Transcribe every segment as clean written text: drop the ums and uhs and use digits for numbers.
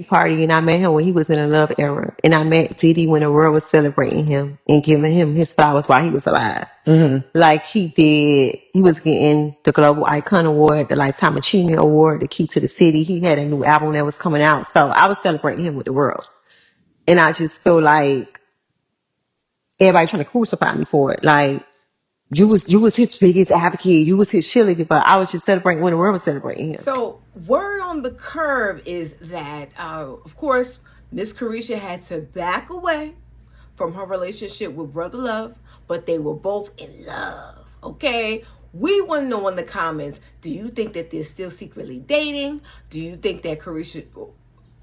party, and I met him when he was in a love era, and I met Diddy when the world was celebrating him and giving him his flowers while he was alive. Like he was getting the Global Icon Award, the Lifetime Achievement Award, the Key to the City. He had a new album that was coming out, so I was celebrating him with the world, and I just feel like everybody trying to crucify me for it. Like you was his biggest advocate, you was his cheerleader, but I was just celebrating when the world was celebrating him. So, word on the curb is that, of course, Miss Carisha had to back away from her relationship with Brother Love, but they were both in love, okay? We want to know in the comments, do you think that they're still secretly dating? Do you think that Carisha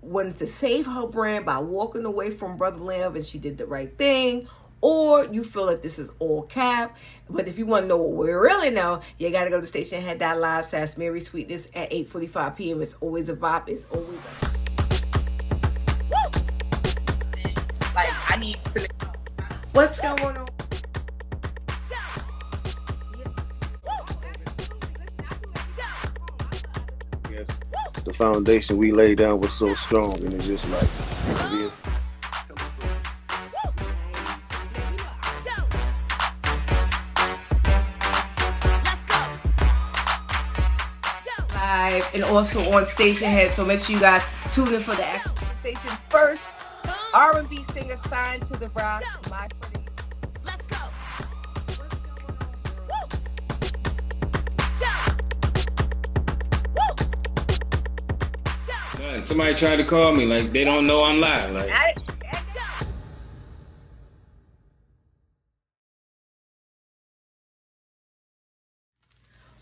wanted to save her brand by walking away from Brother Love and she did the right thing? Or you feel that this is all cap? But if you want to know what we really know, you got to go to Stationhead.live / Marysweetness at 8:45 p.m. It's always a vibe. It's always like, I need to. What's going on? Yes, the foundation we laid down was so strong, and it's just like, Live and also on Stationhead, so make sure you guys tune in for the actual station first. R&B singer signed to the Rock, my pretty. Let's go. Somebody tried to call me, like they don't know I'm live. Like,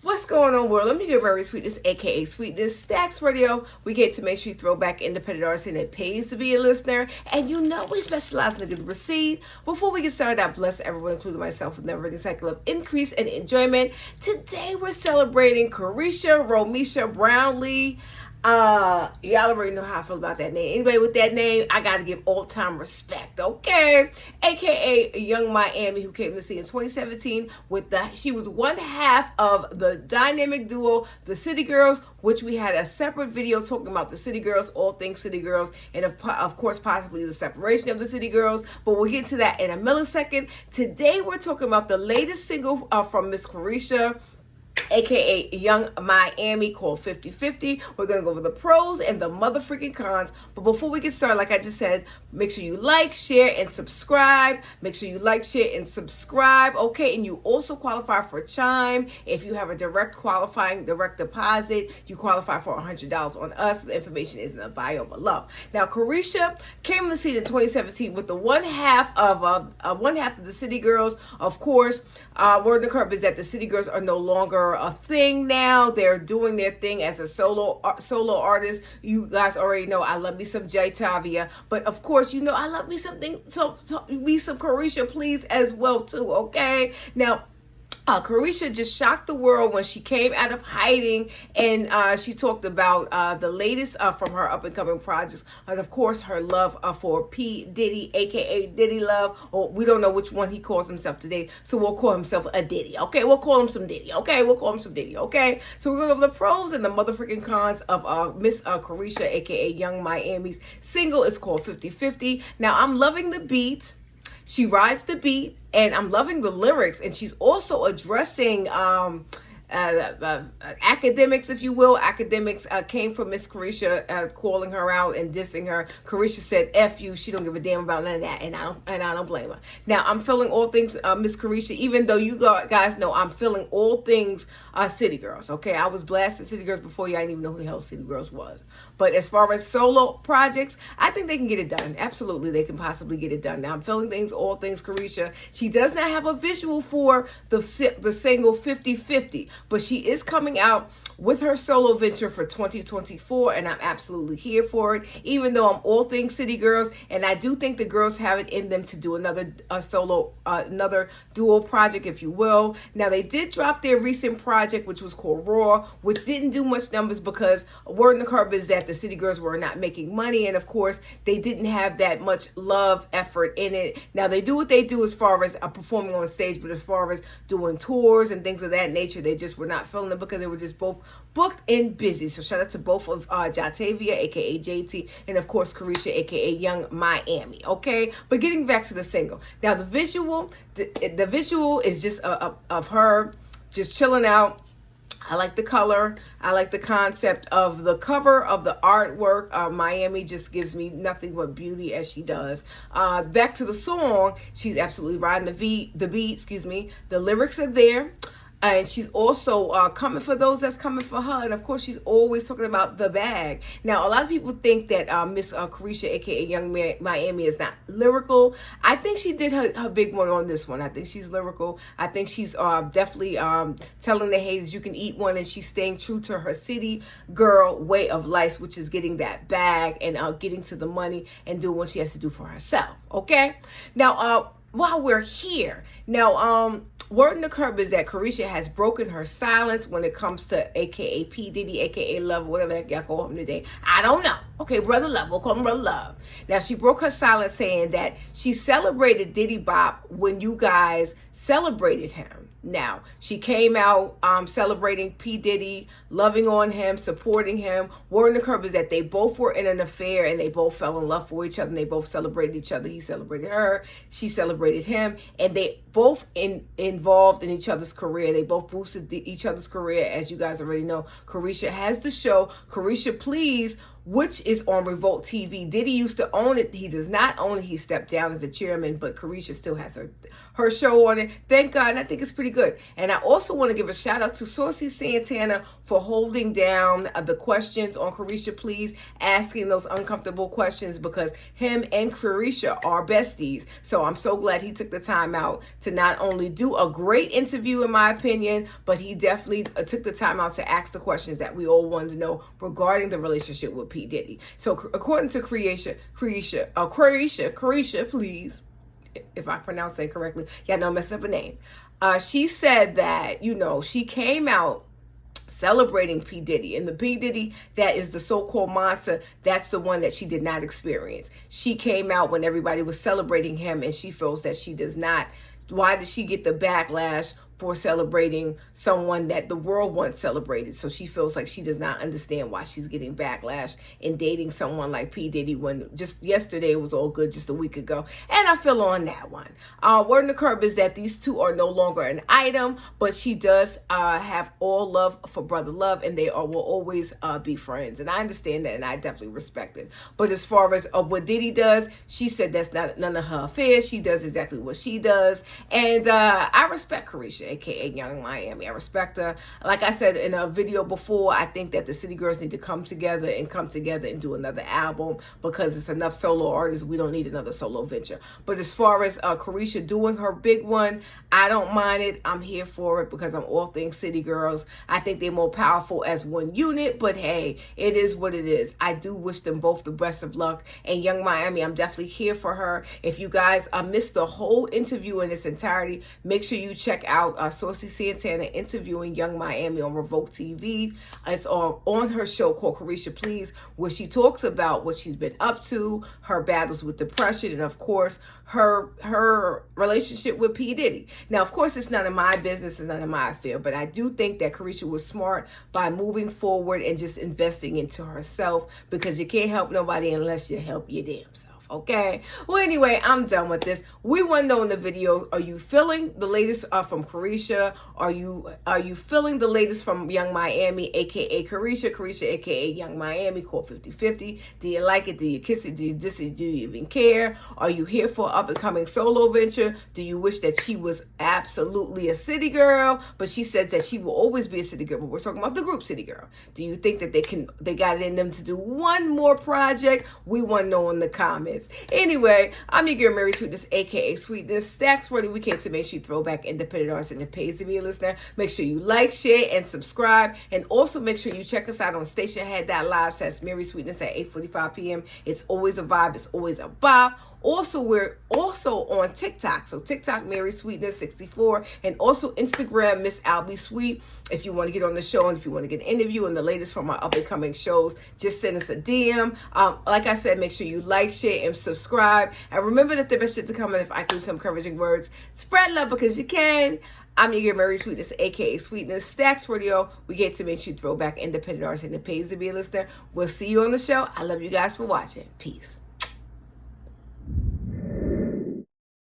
what's going on, world? Let me get Marysweetness, aka Sweetness Stacks Radio. We get to make sure you throw back independent artists, and it pays to be a listener. And you know we specialize in the good receipt. Before we get started, I bless everyone, including myself, with never-ending cycle of increase and enjoyment. Today we're celebrating Carisha Romisha Brownlee. Y'all already know how I feel about that name. Anybody with that name, I gotta give all-time respect, okay? AKA Yungmiami, who came to see in 2017 with she was one half of the dynamic duo, the City Girls, which we had a separate video talking about the City Girls, all things City Girls, and of course, possibly the separation of the City Girls, but we'll get to that in a millisecond. Today, we're talking about the latest single from Miss Carisha, aka Yungmiami, called 50/50. We're gonna go over the pros and the motherfucking cons. But before we get started, like I just said, make sure you like, share, and subscribe. Make sure you like, share, and subscribe. Okay, and you also qualify for Chime. If you have a direct deposit, you qualify for $100 on us. The information is in the bio below. Now, Carisha came on the scene in 2017 with the one half of the City Girls. Of course, word on the curb is that the City Girls are no longer a thing now. They're doing their thing as a solo artist. You guys already know I love me some Jay Tavia, but of course, you know I love me some Carisha, please, as well too. Okay, now. Carisha just shocked the world when she came out of hiding, and she talked about the latest from her up-and-coming projects, and of course her love for Pdiddy, aka Diddy Love, or we don't know which one he calls himself today, so we'll call himself a Diddy. Okay, we'll call him some Diddy. Okay, we'll call him some Diddy. Okay, so we're going over the pros and the motherfucking cons of Miss Carisha, aka Yungmiami's single. Is called 50/50. Now, I'm loving the beat. She rides the beat, and I'm loving the lyrics, and she's also addressing academics, if you will. Academics came from Miss Carisha calling her out and dissing her. Carisha said, F you, she don't give a damn about none of that, and I don't blame her. Now, I'm feeling all things Miss Carisha, even though you guys know I'm feeling all things City Girls, okay? I was blasted City Girls before you. I didn't even know who the hell City Girls was. But as far as solo projects, I think they can get it done. Absolutely, they can possibly get it done. Now, I'm feeling all things Carisha. She does not have a visual for the single 50/50, but she is coming out with her solo venture for 2024, and I'm absolutely here for it, even though I'm all things City Girls, and I do think the girls have it in them to do another another duo project, if you will. Now, they did drop their recent project, which was called Raw, which didn't do much numbers because word on the curb is that the City Girls were not making money, and of course, they didn't have that much love effort in it. Now, they do what they do as far as performing on stage, but as far as doing tours and things of that nature, they just were not feeling it because they were just both booked and busy. So shout out to both of Jatavia, aka JT, and of course Carisha, aka Yungmiami. Okay, but getting back to the single. Now the visual is just of her just chilling out. I like the color. I like the concept of the cover of the artwork. Miami just gives me nothing but beauty as she does. Back to the song, she's absolutely riding the beat. The lyrics are there. And she's also coming for those that's coming for her. And of course, she's always talking about the bag. Now, a lot of people think that Miss Carisha, aka Yungmiami, is not lyrical. I think she did her big one on this one. I think she's lyrical. I think she's definitely telling the haters you can eat one. And she's staying true to her city girl way of life, which is getting that bag and getting to the money and doing what she has to do for herself. Okay? Now, while we're here, now, word in the curb is that Carisha has broken her silence when it comes to aka Pdiddy, aka Love, whatever y'all call him today. I don't know. Okay, Brother Love, we'll call him Brother Love. Now, she broke her silence saying that she celebrated Diddy Bop when you guys celebrated him. Now, she came out celebrating P. Diddy, loving on him, supporting him. Word in the curb is that they both were in an affair and they both fell in love for each other and they both celebrated each other. He celebrated her, she celebrated him, and they both involved in each other's career. They both boosted each other's career. As you guys already know, Carisha has the show, Carisha Please, which is on Revolt TV. Diddy used to own it. He does not own it. He stepped down as the chairman, but Carisha still has her show on it. Thank God, and I think it's pretty good. And I also want to give a shout out to Saucy Santana for holding down the questions on Carisha Please, asking those uncomfortable questions, because him and Carisha are besties. So I'm so glad he took the time out to not only do a great interview, in my opinion, but he definitely took the time out to ask the questions that we all wanted to know regarding the relationship with P. Diddy. So according to Carisha, please, if I pronounce that correctly, y'all know I messed up her name. She said that, she came out celebrating P. Diddy, and the P. Diddy that is the so-called monster, that's the one that she did not experience. She came out when everybody was celebrating him, and she feels that she does not. Why did she get the backlash for celebrating someone that the world once celebrated? So she feels like she does not understand why she's getting backlash in dating someone like P. Diddy when just yesterday it was all good, just a week ago. And I feel on that one. Word in the curb is that these two are no longer an item, but she does have all love for Brother Love, and they will always be friends. And I understand that, and I definitely respect it. But as far as what Diddy does, she said that's not none of her affairs. She does exactly what she does. And I respect Carisha, aka Yungmiami. I respect her. Like I said in a video before, I think that the City Girls need to come together and do another album, because it's enough solo artists. We don't need another solo venture. But as far as Carisha doing her big one, I don't mind it. I'm here for it because I'm all things City Girls. I think they're more powerful as one unit, but hey, it is what it is. I do wish them both the best of luck. And Yungmiami, I'm definitely here for her. If you guys missed the whole interview in its entirety, make sure you check out Saucy Santana interviewing Yungmiami on Revolt TV. It's on her show called Carisha Please, where she talks about what she's been up to, her battles with depression, and of course her relationship with P. Diddy. Now, of course, it's none of my business and none of my affair, but I do think that Carisha was smart by moving forward and just investing into herself, because you can't help nobody unless you help your damn self. Okay. Well, anyway, I'm done with this. We want to know in the video, are you feeling the latest from Carisha? Are you feeling the latest from Yungmiami, aka Carisha, aka Yungmiami? Call 50-50. Do you like it? Do you kiss it? Do you diss it? Do you even care? Are you here for an up-and-coming solo venture? Do you wish that she was absolutely a city girl, but she says that she will always be a city girl, but we're talking about the group City Girl? Do you think that they got it in them to do one more project? We want to know in the comments. Anyway, I'm your girl Marysweetness, aka Sweetness. Stacks for the weekend to make sure you throw back independent artists, and it pays to be a listener. Make sure you like, share, and subscribe. And also make sure you check us out on Stationhead.live. That's Marysweetness at 8:45 p.m. It's always a vibe. It's always a bop. Also, we're also on TikTok. So TikTok, Marysweetness 64, and also Instagram, Miss Albie Sweet. If you want to get on the show and if you want to get an interview and the latest from our up and coming shows, just send us a DM. Like I said, make sure you like, share, and subscribe. And remember that the best shit to come, and if I do some encouraging words, spread love because you can. I'm your girl, Marysweetness, aka Sweetness. Stacks Radio, we get to make you throw back independent artists and it pays to be a listener. We'll see you on the show. I love you guys for watching. Peace.